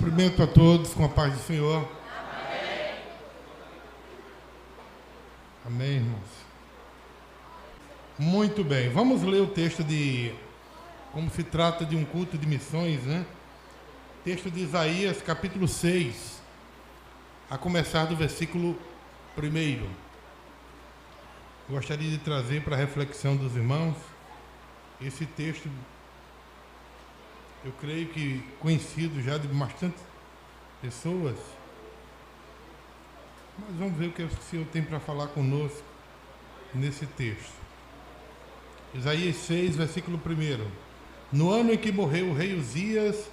Cumprimento a todos com a paz do Senhor. Amém. Amém, irmãos. Muito bem, vamos ler o texto como se trata de um culto de missões, né? Texto de Isaías, capítulo 6, a começar do versículo 1. Gostaria de trazer para a reflexão dos irmãos esse texto, eu creio que conhecido já de bastante pessoas, mas vamos ver o que o Senhor tem para falar conosco nesse texto. Isaías 6, versículo 1. No ano em que morreu o rei Uzias,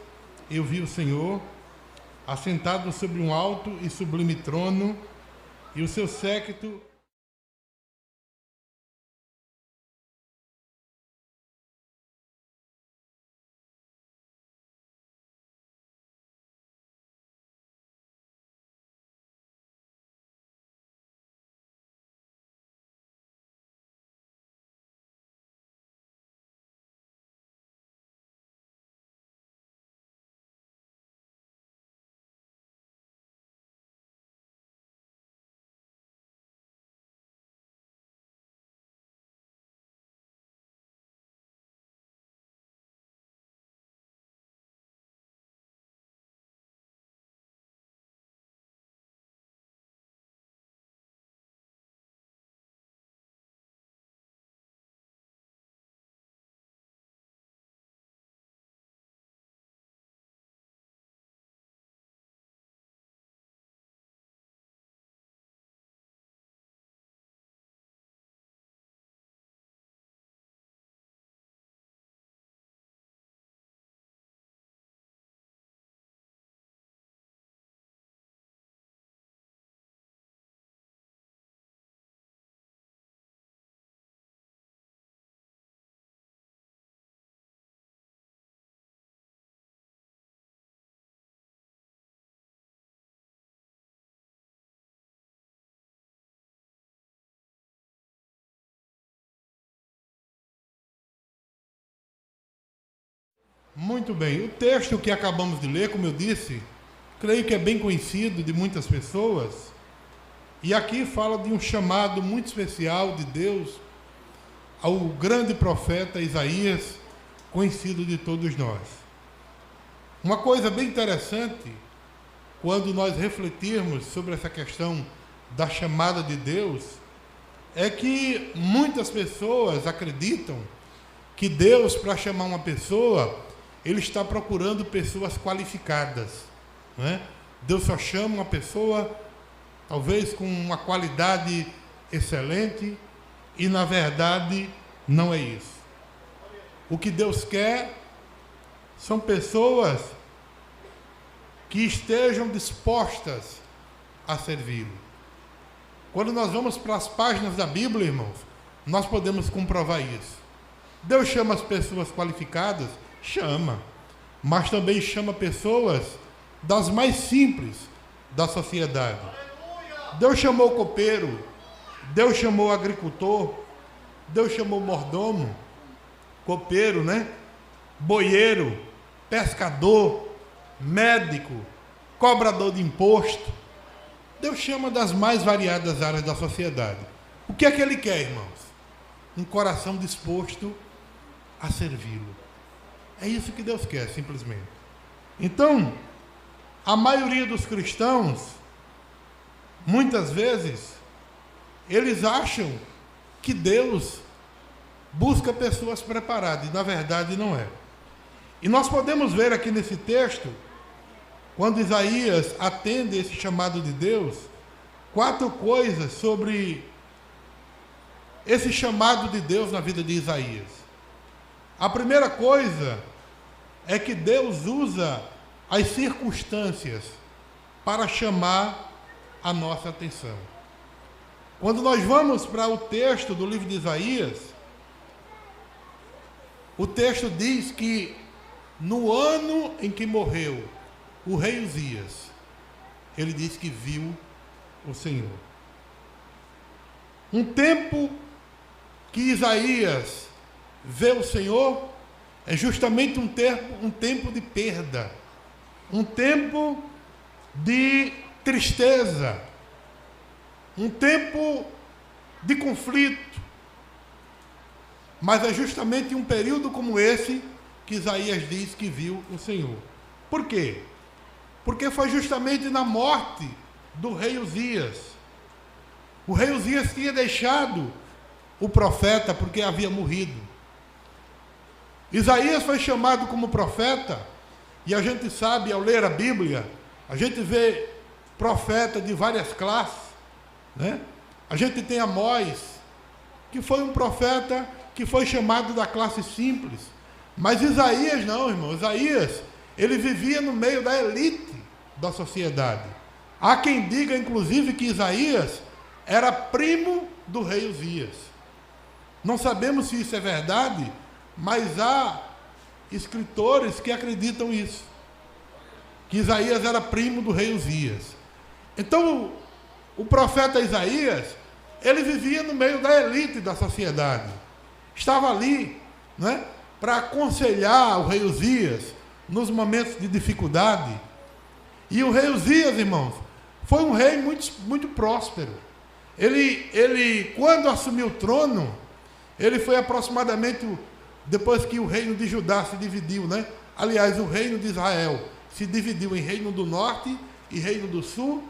eu vi o Senhor assentado sobre um alto e sublime trono, e o seu séquito Muito bem, o texto que acabamos de ler, como eu disse, creio que é bem conhecido de muitas pessoas, e aqui fala de um chamado muito especial de Deus ao grande profeta Isaías, conhecido de todos nós. Uma coisa bem interessante, quando nós refletirmos sobre essa questão da chamada de Deus, é que muitas pessoas acreditam que Deus, para chamar uma pessoa, Ele está procurando pessoas qualificadas, né? Deus só chama uma pessoa, talvez com uma qualidade excelente, e na verdade não é isso. O que Deus quer são pessoas que estejam dispostas a servi-lo. Quando nós vamos para as páginas da Bíblia, irmãos, nós podemos comprovar isso. Deus chama as pessoas qualificadas? Chama, mas também chama pessoas das mais simples da sociedade. Deus chamou o copeiro, Deus chamou o agricultor, Deus chamou o mordomo, copeiro, né? Boieiro, pescador, médico, cobrador de imposto. Deus chama das mais variadas áreas da sociedade. O que é que Ele quer, irmãos? Um coração disposto a servi-lo. É isso que Deus quer, simplesmente. Então, a maioria dos cristãos, muitas vezes, eles acham que Deus busca pessoas preparadas, e na verdade não é. E nós podemos ver aqui nesse texto, quando Isaías atende esse chamado de Deus, 4 coisas sobre esse chamado de Deus na vida de Isaías. A primeira coisa é que Deus usa as circunstâncias para chamar a nossa atenção. Quando nós vamos para o texto do livro de Isaías, o texto diz que no ano em que morreu o rei Uzias, ele diz que viu o Senhor. Um tempo que Isaías vê o Senhor é justamente um tempo de perda, um tempo de tristeza, um tempo de conflito. Mas é justamente em um período como esse que Isaías diz que viu o Senhor. Por quê? Porque foi justamente na morte do rei Uzias. O rei Uzias tinha deixado o profeta porque havia morrido. Isaías foi chamado como profeta, e a gente sabe, ao ler a Bíblia, a gente vê profeta de várias classes, né? A gente tem Amós, que foi um profeta que foi chamado da classe simples. Mas Isaías não, irmão. Isaías, ele vivia no meio da elite da sociedade. Há quem diga, inclusive, que Isaías era primo do rei Uzias. Não sabemos se isso é verdade, mas há escritores que acreditam isso, que Isaías era primo do rei Uzias. Então, o profeta Isaías, ele vivia no meio da elite da sociedade. Estava ali, né, para aconselhar o rei Uzias nos momentos de dificuldade. E o rei Uzias, irmãos, foi um rei muito próspero. Ele, quando assumiu o trono, ele foi aproximadamente, depois que o reino de Judá se dividiu, né? Aliás, o reino de Israel se dividiu em reino do norte e reino do sul.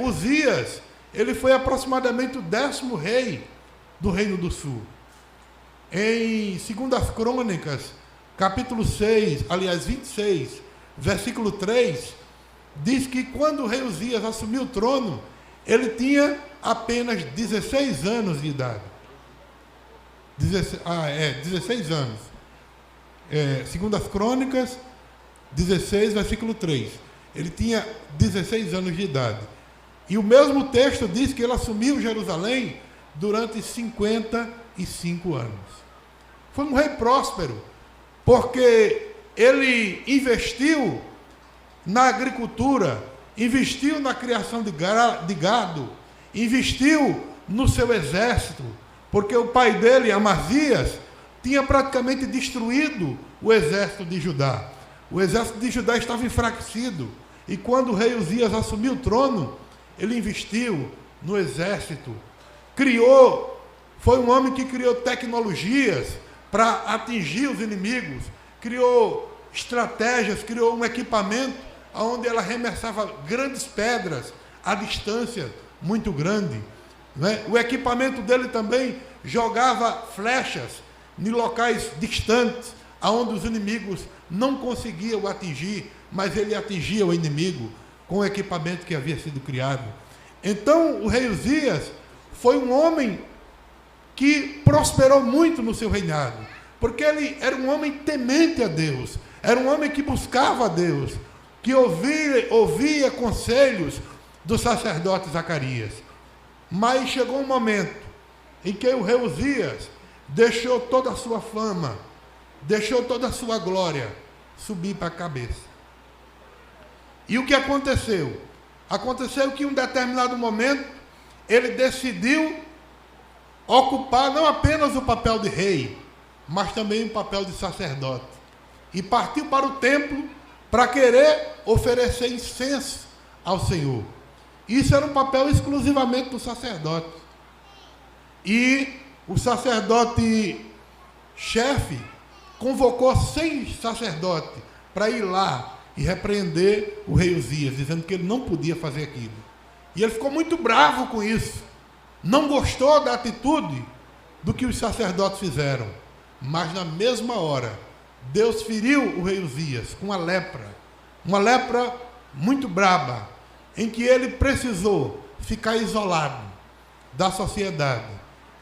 Uzias, ele foi aproximadamente o 10º rei do reino do sul. Em 2 Crônicas, capítulo 6, aliás 26, versículo 3, diz que quando o rei Uzias assumiu o trono, ele tinha apenas 16 anos de idade. 16 anos. 2 Crônicas 16, versículo 3. Ele tinha 16 anos de idade. E o mesmo texto diz que ele assumiu Jerusalém durante 55 anos. Foi um rei próspero, porque ele investiu na agricultura, investiu na criação de gado, investiu no seu exército, porque o pai dele, Amazias, tinha praticamente destruído o exército de Judá. O exército de Judá estava enfraquecido, e quando o rei Uzias assumiu o trono, ele investiu no exército, foi um homem que criou tecnologias para atingir os inimigos, criou estratégias, criou um equipamento onde ela arremessava grandes pedras a distância muito grande, né? O equipamento dele também jogava flechas em locais distantes, aonde os inimigos não conseguiam atingir, mas ele atingia o inimigo com o equipamento que havia sido criado. Então, o rei Uzias foi um homem que prosperou muito no seu reinado, porque ele era um homem temente a Deus, era um homem que buscava a Deus, que ouvia conselhos do sacerdote Zacarias. Mas chegou um momento em que o rei Uzias deixou toda a sua fama, deixou toda a sua glória subir para a cabeça. E o que aconteceu? Aconteceu que em um determinado momento ele decidiu ocupar não apenas o papel de rei, mas também o papel de sacerdote. E partiu para o templo para querer oferecer incenso ao Senhor. Isso era um papel exclusivamente do sacerdote. E o sacerdote chefe convocou 100 sacerdotes para ir lá e repreender o rei Uzias, dizendo que ele não podia fazer aquilo. E ele ficou muito bravo com isso. Não gostou da atitude do que os sacerdotes fizeram. Mas na mesma hora, Deus feriu o rei Uzias com uma lepra muito braba, em que ele precisou ficar isolado da sociedade.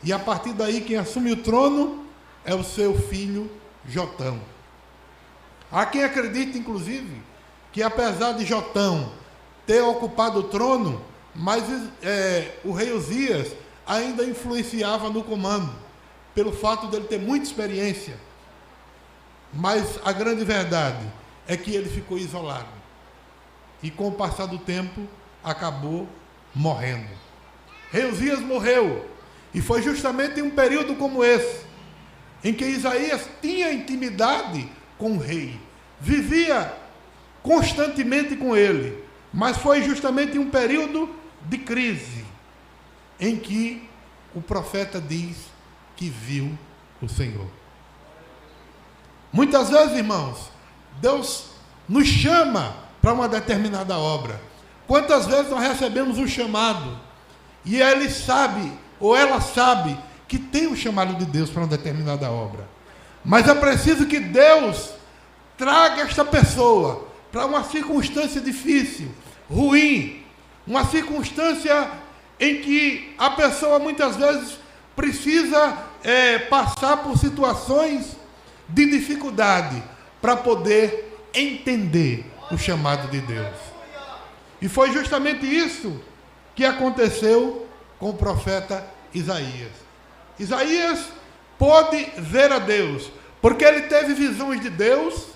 E a partir daí, quem assume o trono é o seu filho Jotão. Há quem acredite, inclusive, que apesar de Jotão ter ocupado o trono, mas o rei Uzias ainda influenciava no comando, pelo fato dele ter muita experiência. Mas a grande verdade é que ele ficou isolado. E com o passar do tempo, acabou morrendo. Rei Uzias morreu. E foi justamente em um período como esse, em que Isaías tinha intimidade com o rei. vivia constantemente com ele, mas foi justamente em um período de crise em que o profeta diz que viu o Senhor. Muitas vezes, irmãos, Deus nos chama para uma determinada obra. Quantas vezes nós recebemos um chamado e ele sabe, ou ela sabe, que tem o chamado de Deus para uma determinada obra. Mas é preciso que Deus traga esta pessoa para uma circunstância difícil, ruim, uma circunstância em que a pessoa muitas vezes precisa passar por situações de dificuldade para poder entender o chamado de Deus. E foi justamente isso que aconteceu com o profeta Isaías. Isaías pôde ver a Deus, porque ele teve visões de Deus.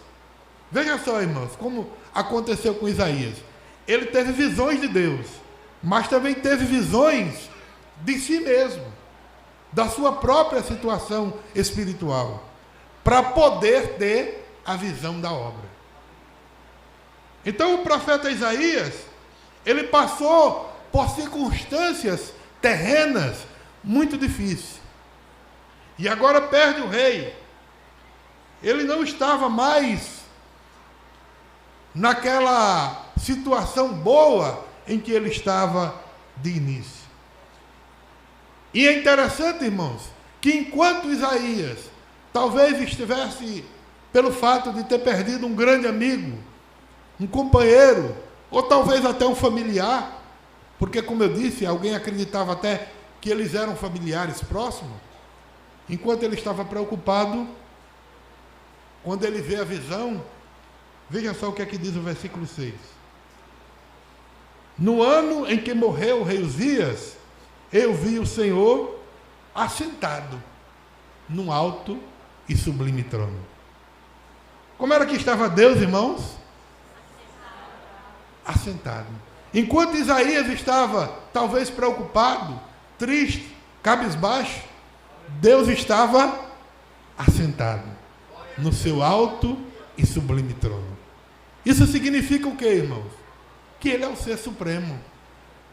Veja só, irmãos, como aconteceu com Isaías. Ele teve visões de Deus, mas também teve visões de si mesmo, da sua própria situação espiritual, para poder ter a visão da obra. Então o profeta Isaías, ele passou por circunstâncias terrenas muito difíceis. E agora perde o rei. Ele não estava mais naquela situação boa em que ele estava de início. E é interessante, irmãos, que enquanto Isaías talvez estivesse, pelo fato de ter perdido um grande amigo, um companheiro, ou talvez até um familiar, porque, como eu disse, alguém acreditava até que eles eram familiares próximos. Enquanto ele estava preocupado, quando ele vê a visão, veja só o que é que diz o versículo 6. No ano em que morreu o rei Uzias, eu vi o Senhor assentado num alto e sublime trono. Como era que estava Deus, irmãos? Assentado. Enquanto Isaías estava talvez preocupado, triste, cabisbaixo, Deus estava assentado no seu alto e sublime trono. Isso significa o quê, irmãos? Que ele é o ser supremo.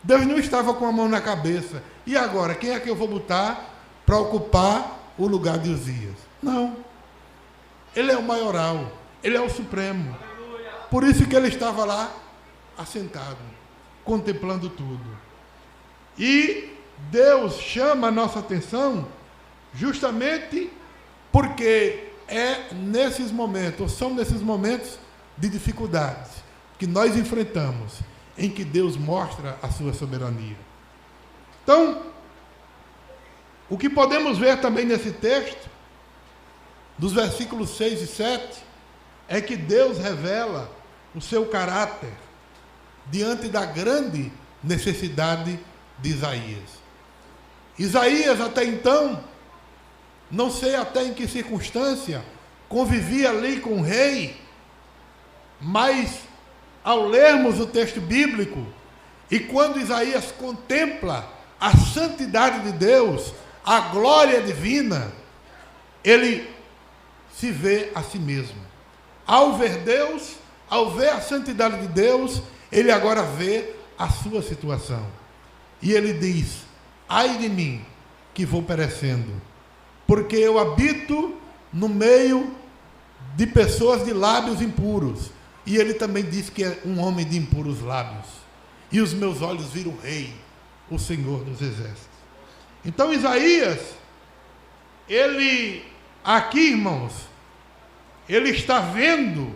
Deus não estava com a mão na cabeça. E agora, quem é que eu vou botar para ocupar o lugar de Uzias? Não. Ele é o maioral. Ele é o supremo. Por isso que ele estava lá, assentado, contemplando tudo. E Deus chama a nossa atenção justamente porque é nesses momentos, ou são nesses momentos de dificuldades que nós enfrentamos, em que Deus mostra a sua soberania. Então, o que podemos ver também nesse texto, dos versículos 6 e 7, é que Deus revela o seu caráter diante da grande necessidade de Isaías. Isaías, até então, não sei até em que circunstância, convivia ali com o rei, mas ao lermos o texto bíblico, e quando Isaías contempla a santidade de Deus, a glória divina, ele se vê a si mesmo. Ao ver Deus, ao ver a santidade de Deus, ele agora vê a sua situação. E ele diz: ai de mim, que vou perecendo, porque eu habito no meio de pessoas de lábios impuros. E ele também diz que é um homem de impuros lábios. E os meus olhos viram o Rei, o Senhor dos Exércitos. Então Isaías, ele, aqui, irmãos, ele está vendo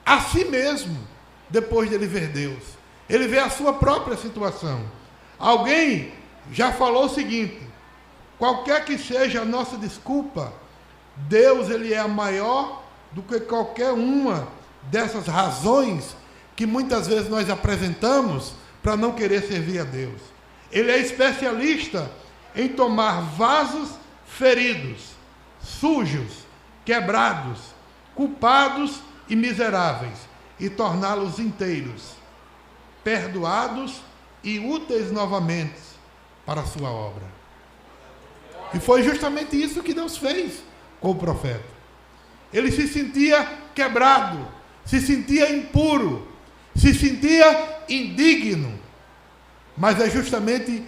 a si mesmo, depois de ele ver Deus. Ele vê a sua própria situação. Alguém já falou o seguinte: qualquer que seja a nossa desculpa, Deus, ele é maior do que qualquer uma dessas razões que muitas vezes nós apresentamos para não querer servir a Deus. Ele é especialista em tomar vasos feridos, sujos, quebrados, culpados e miseráveis, e torná-los inteiros, perdoados e úteis novamente para a sua obra. E foi justamente isso que Deus fez com o profeta. Ele se sentia quebrado, se sentia impuro, se sentia indigno. Mas é justamente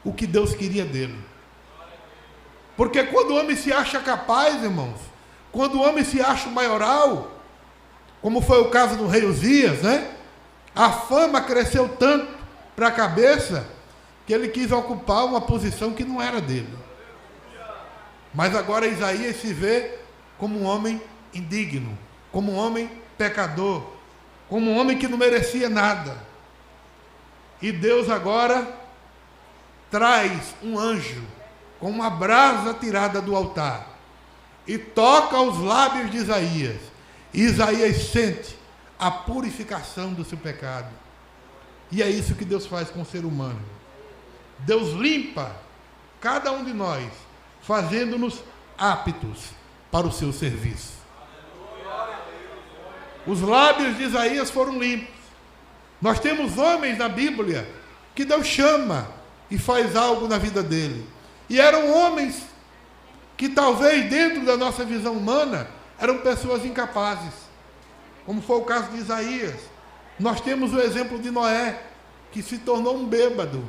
o que Deus queria dele. Porque quando o homem se acha capaz, irmãos, quando o homem se acha maioral, como foi o caso do rei Uzias, né? A fama cresceu tanto para a cabeça que ele quis ocupar uma posição que não era dele. Mas agora Isaías se vê como um homem indigno, como um homem pecador, como um homem que não merecia nada. E Deus agora traz um anjo com uma brasa tirada do altar e toca os lábios de Isaías. E Isaías sente a purificação do seu pecado. E é isso que Deus faz com o ser humano. Deus limpa cada um de nós, fazendo-nos aptos para o seu serviço. Os lábios de Isaías foram limpos. Nós temos homens na Bíblia que Deus chama e faz algo na vida dele. E eram homens que talvez dentro da nossa visão humana eram pessoas incapazes, como foi o caso de Isaías. Nós temos o exemplo de Noé, que se tornou um bêbado.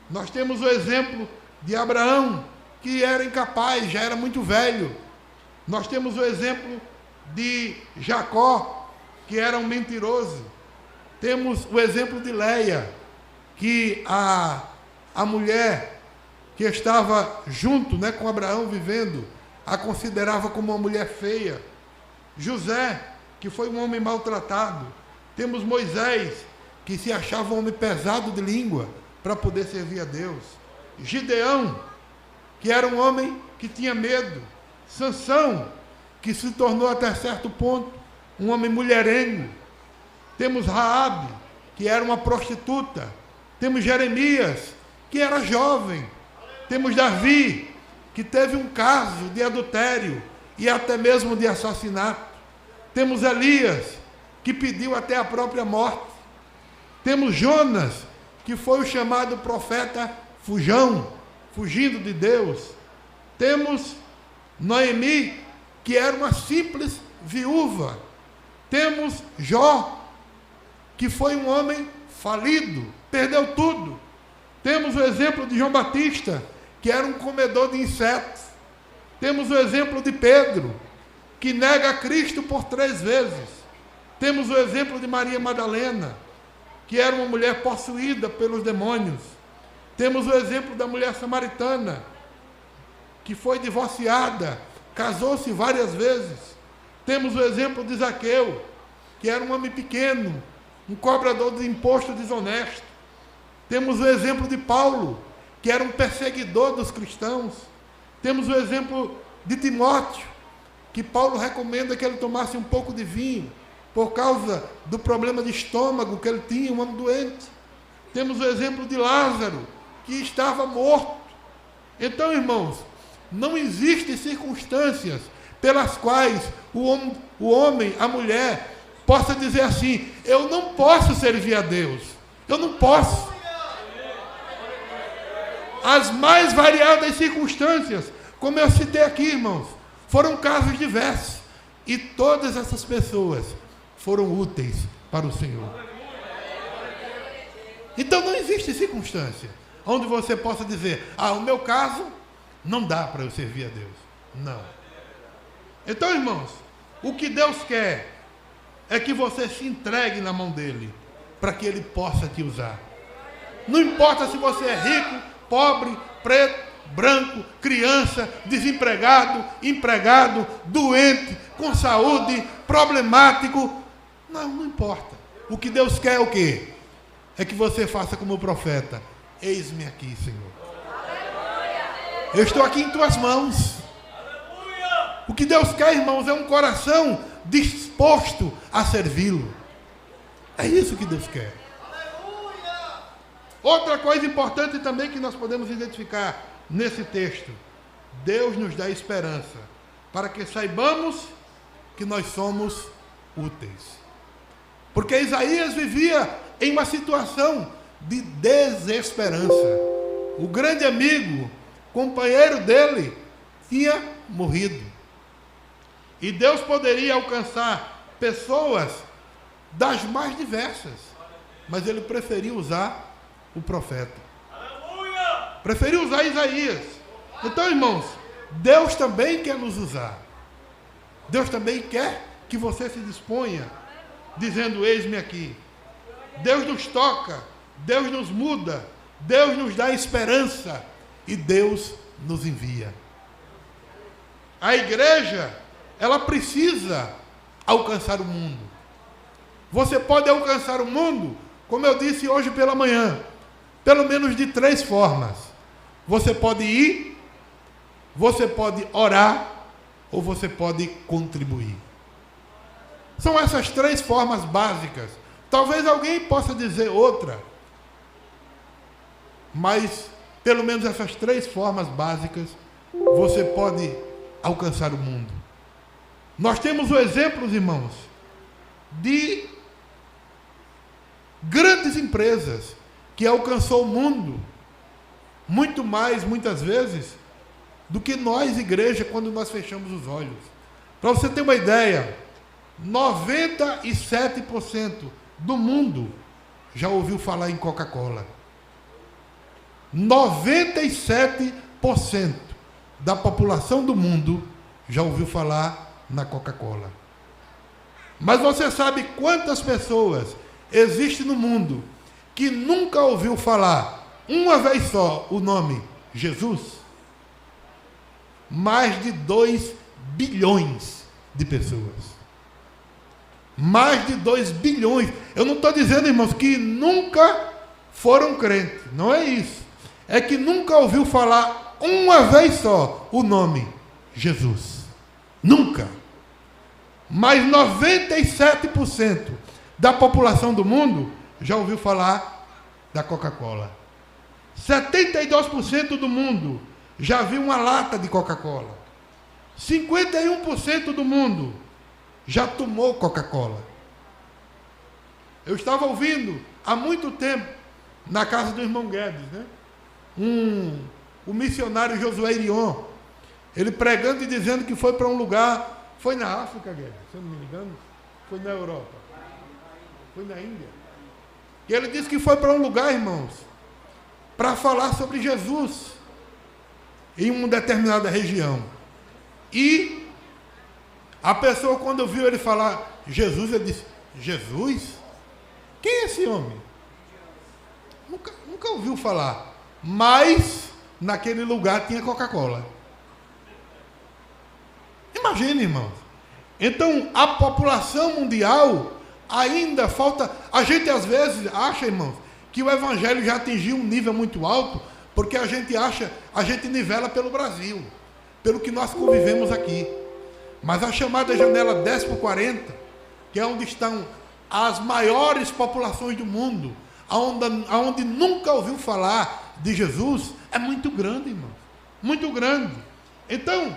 Nós temos o exemplo de Abraão, que era incapaz, já era muito velho. Nós temos o exemplo de Jacó, que era um mentiroso. Temos o exemplo de Leia, que a mulher que estava junto, né, com Abraão vivendo, a considerava como uma mulher feia. José, que foi um homem maltratado. Temos Moisés, que se achava um homem pesado de língua para poder servir a Deus. Gideão, que era um homem que tinha medo. Sansão, que se tornou até certo ponto um homem mulherengo. Temos Raabe, que era uma prostituta. Temos Jeremias, que era jovem. Temos Davi, que teve um caso de adultério e até mesmo de assassinato. Temos Elias, que pediu até a própria morte. Temos Jonas, que foi o chamado profeta fujão, fugindo de Deus. Temos Noemi, que era uma simples viúva. Temos Jó, que foi um homem falido, perdeu tudo. Temos o exemplo de João Batista, que era um comedor de insetos. Temos o exemplo de Pedro, que nega Cristo por 3 vezes. Temos o exemplo de Maria Madalena, que era uma mulher possuída pelos demônios. Temos o exemplo da mulher samaritana, que foi divorciada, casou-se várias vezes. Temos o exemplo de Zaqueu, que era um homem pequeno, um cobrador de imposto desonesto. Temos o exemplo de Paulo, que era um perseguidor dos cristãos. Temos o exemplo de Timóteo, que Paulo recomenda que ele tomasse um pouco de vinho, por causa do problema de estômago que ele tinha, um homem doente. Temos o exemplo de Lázaro, que estava morto. Então, irmãos, não existem circunstâncias pelas quais o homem, a mulher, possa dizer assim: eu não posso servir a Deus, eu não posso. As mais variadas circunstâncias, como eu citei aqui, irmãos, foram casos diversos, e todas essas pessoas foram úteis para o Senhor. Então não existe circunstância onde você possa dizer: o meu caso não dá para eu servir a Deus. Não. Então, irmãos, o que Deus quer é que você se entregue na mão dele, para que ele possa te usar. Não importa se você é rico, pobre, preto, branco, criança, desempregado, empregado, doente, com saúde, problemático. Não importa. O que Deus quer é o quê? É que você faça como o profeta: eis-me aqui, Senhor. Eu estou aqui em tuas mãos. O que Deus quer, irmãos, é um coração disposto a servi-lo. É isso que Deus quer. Outra coisa importante também que nós podemos identificar nesse texto: Deus nos dá esperança para que saibamos que nós somos úteis. Porque Isaías vivia em uma situação de desesperança. O grande amigo, companheiro dele, tinha morrido. E Deus poderia alcançar pessoas das mais diversas, mas ele preferiu usar o profeta. Preferiu usar Isaías. Então, irmãos, Deus também quer nos usar. Deus também quer que você se disponha, dizendo: eis-me aqui. Deus nos toca, Deus nos muda, Deus nos dá esperança e Deus nos envia. A igreja, ela precisa alcançar o mundo. Você pode alcançar o mundo, como eu disse hoje pela manhã, pelo menos de 3 formas. Você pode ir, você pode orar, ou você pode contribuir. São essas 3 formas básicas. Talvez alguém possa dizer outra, mas pelo menos essas 3 formas básicas você pode alcançar o mundo. Nós temos o exemplo, irmãos, de grandes empresas que alcançou o mundo muito mais, muitas vezes, do que nós, igreja, quando nós fechamos os olhos. Para você ter uma ideia, 97% do mundo já ouviu falar em Coca-Cola. 97% da população do mundo já ouviu falar na Coca-Cola. Mas você sabe quantas pessoas existem no mundo que nunca ouviu falar uma vez só o nome Jesus? Mais de 2 bilhões de pessoas. Mais de 2 bilhões. Eu não estou dizendo, irmãos, que nunca foram crentes. Não é isso. É que nunca ouviu falar uma vez só o nome Jesus. Nunca. Mas 97% da população do mundo já ouviu falar da Coca-Cola. 72% do mundo já viu uma lata de Coca-Cola. 51% do mundo já tomou Coca-Cola. Eu estava ouvindo há muito tempo, na casa do irmão Guedes, né? O missionário Josué Irion, ele pregando e dizendo que foi para um lugar, foi na África, Guedes, se eu não me engano, foi na Europa, foi na Índia. E ele disse que foi para um lugar, irmãos, para falar sobre Jesus em uma determinada região. E a pessoa, quando viu ele falar Jesus, ele disse: Jesus? Quem é esse homem? Nunca ouviu falar. Mas naquele lugar tinha Coca-Cola. Imagine, irmãos. Então, a população mundial ainda falta. A gente às vezes acha, irmãos, que o evangelho já atingiu um nível muito alto, porque a gente nivela pelo Brasil, pelo que nós convivemos aqui. Mas a chamada janela 10 por 40, que é onde estão as maiores populações do mundo, aonde nunca ouviu falar de Jesus, é muito grande, irmãos. Muito grande. Então,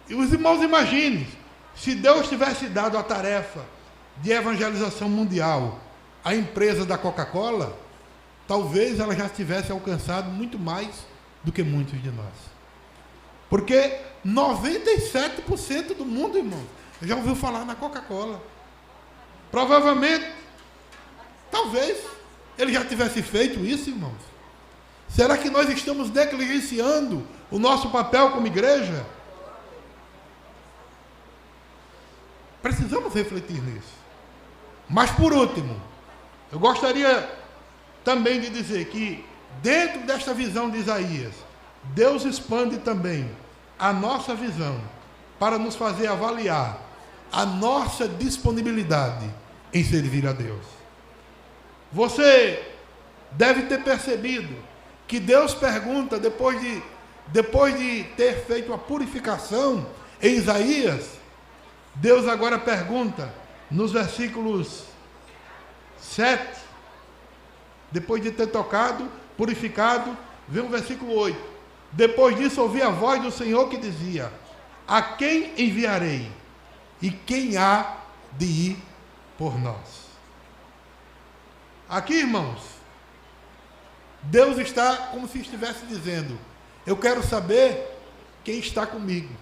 os irmãos imaginem, se Deus tivesse dado a tarefa de evangelização mundial à empresa da Coca-Cola, talvez ela já tivesse alcançado muito mais do que muitos de nós. Porque 97% do mundo, irmãos, já ouviu falar na Coca-Cola. Provavelmente, talvez, ele já tivesse feito isso, irmãos. Será que nós estamos negligenciando o nosso papel como igreja? Precisamos refletir nisso. Mas, por último, eu gostaria também de dizer que, dentro desta visão de Isaías, Deus expande também a nossa visão para nos fazer avaliar a nossa disponibilidade em servir a Deus. Você deve ter percebido que Deus pergunta, depois de ter feito a purificação em Isaías, Deus agora pergunta, nos versículos 7, depois de ter tocado, purificado, vem o versículo 8. Depois disso ouvi a voz do Senhor que dizia: a quem enviarei? E quem há de ir por nós? Aqui, irmãos, Deus está como se estivesse dizendo: eu quero saber quem está comigo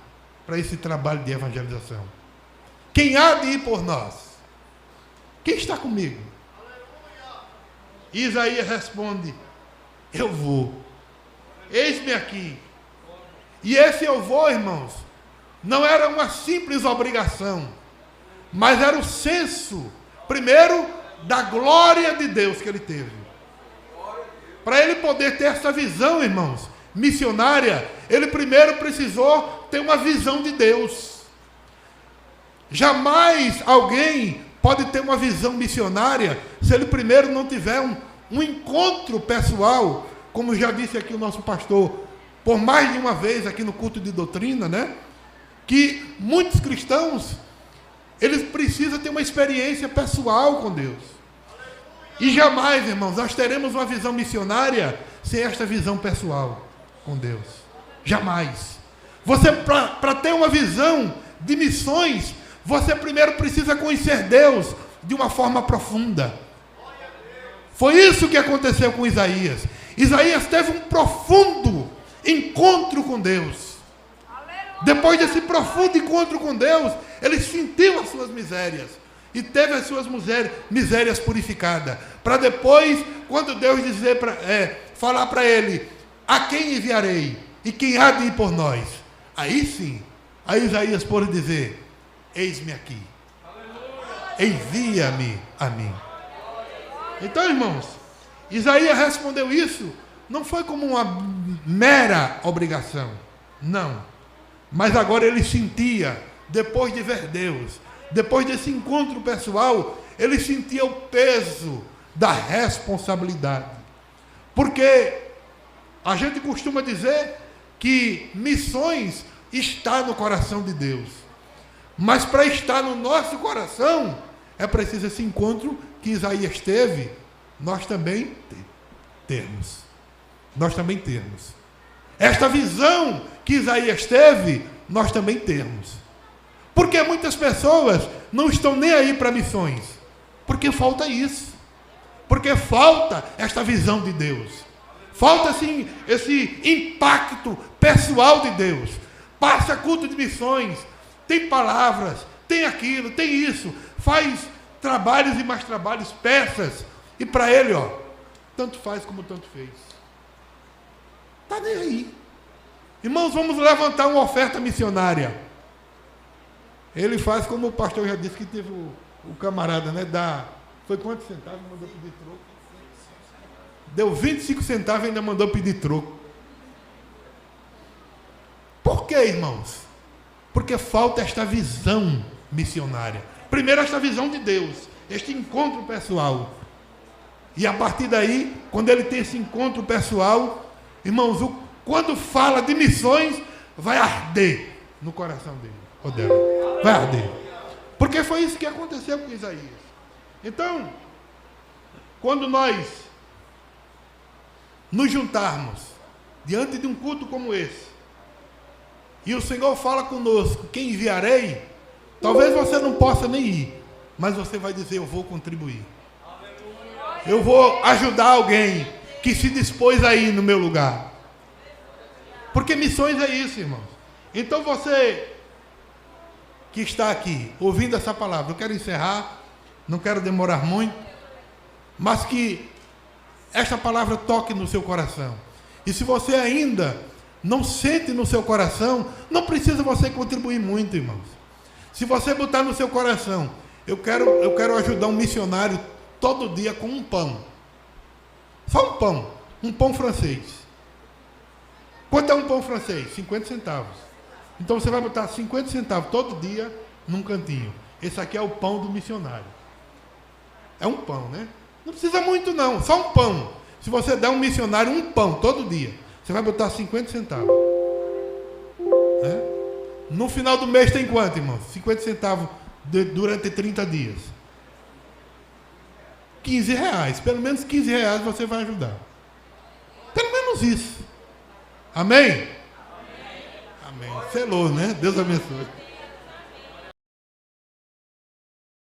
para esse trabalho de evangelização. quem há de ir por nós? Quem está comigo? E Isaías responde: eu vou. Eis-me aqui. E esse eu vou, irmãos, não era uma simples obrigação, mas era o senso, primeiro, da glória de Deus que ele teve. Para ele poder ter essa visão, irmãos, missionária, ele primeiro precisou ter uma visão de Deus. Jamais alguém pode ter uma visão missionária se ele primeiro não tiver um encontro pessoal, como já disse aqui o nosso pastor, por mais de uma vez aqui no culto de doutrina, né? Que muitos cristãos, eles precisam ter uma experiência pessoal com Deus. E jamais, irmãos, nós teremos uma visão missionária sem esta visão pessoal com Deus. Jamais. Você, para ter uma visão de missões, você primeiro precisa conhecer Deus de uma forma profunda. Foi isso que aconteceu com Isaías. Isaías teve um profundo encontro com Deus. Depois desse profundo encontro com Deus, ele sentiu as suas misérias e teve as suas misérias purificadas, para depois, quando Deus falar para ele: a quem enviarei e quem há de ir por nós? Aí sim, aí Isaías pôde dizer: eis-me aqui, envia-me a mim. Então, irmãos, Isaías respondeu isso, não foi como uma mera obrigação, não. Mas agora ele sentia, depois de ver Deus, depois desse encontro pessoal, ele sentia o peso da responsabilidade. Porque a gente costuma dizer que missões está no coração de Deus. Mas para estar no nosso coração, é preciso esse encontro que Isaías teve, nós também temos. Nós também temos. Esta visão que Isaías teve, nós também temos. Porque muitas pessoas não estão nem aí para missões. Porque falta isso. Porque falta esta visão de Deus. Falta assim, esse impacto pessoal de Deus. Passa culto de missões, tem palavras, tem aquilo, tem isso. Faz trabalhos e mais trabalhos, peças. E para ele, tanto faz como tanto fez. Está nem aí. Irmãos, vamos levantar uma oferta missionária. Ele faz como o pastor já disse que teve o camarada, né? Foi quantos centavos? Mandou pedir troco. Deu 25 centavos e ainda mandou pedir troco. Por quê, irmãos? Porque falta esta visão missionária. Primeiro, esta visão de Deus, este encontro pessoal. E a partir daí, quando ele tem esse encontro pessoal, irmãos, quando fala de missões, vai arder no coração dele, ou dela. Vai arder. Porque foi isso que aconteceu com Isaías. Então, quando nós nos juntarmos diante de um culto como esse, e o Senhor fala conosco: quem enviarei? Talvez você não possa nem ir, mas você vai dizer: eu vou contribuir. Eu vou ajudar alguém que se dispôs a ir no meu lugar. Porque missões é isso, irmãos. Então você que está aqui ouvindo essa palavra, eu quero encerrar, não quero demorar muito, mas que esta palavra toque no seu coração. E se você ainda não sente no seu coração, não precisa você contribuir muito, irmãos. Se você botar no seu coração: eu quero ajudar um missionário todo dia com um pão. Só um pão francês. Quanto é um pão francês? 50 centavos. Então você vai botar 50 centavos todo dia num cantinho. Esse aqui é o pão do missionário. É um pão, né? Não precisa muito não, só um pão. Se você der um missionário um pão todo dia, você vai botar 50 centavos. Né? No final do mês tem quanto, irmão? 50 centavos durante 30 dias. 15 reais. Pelo menos 15 reais você vai ajudar. Pelo menos isso. Amém? Amém. Selou, né? Deus abençoe.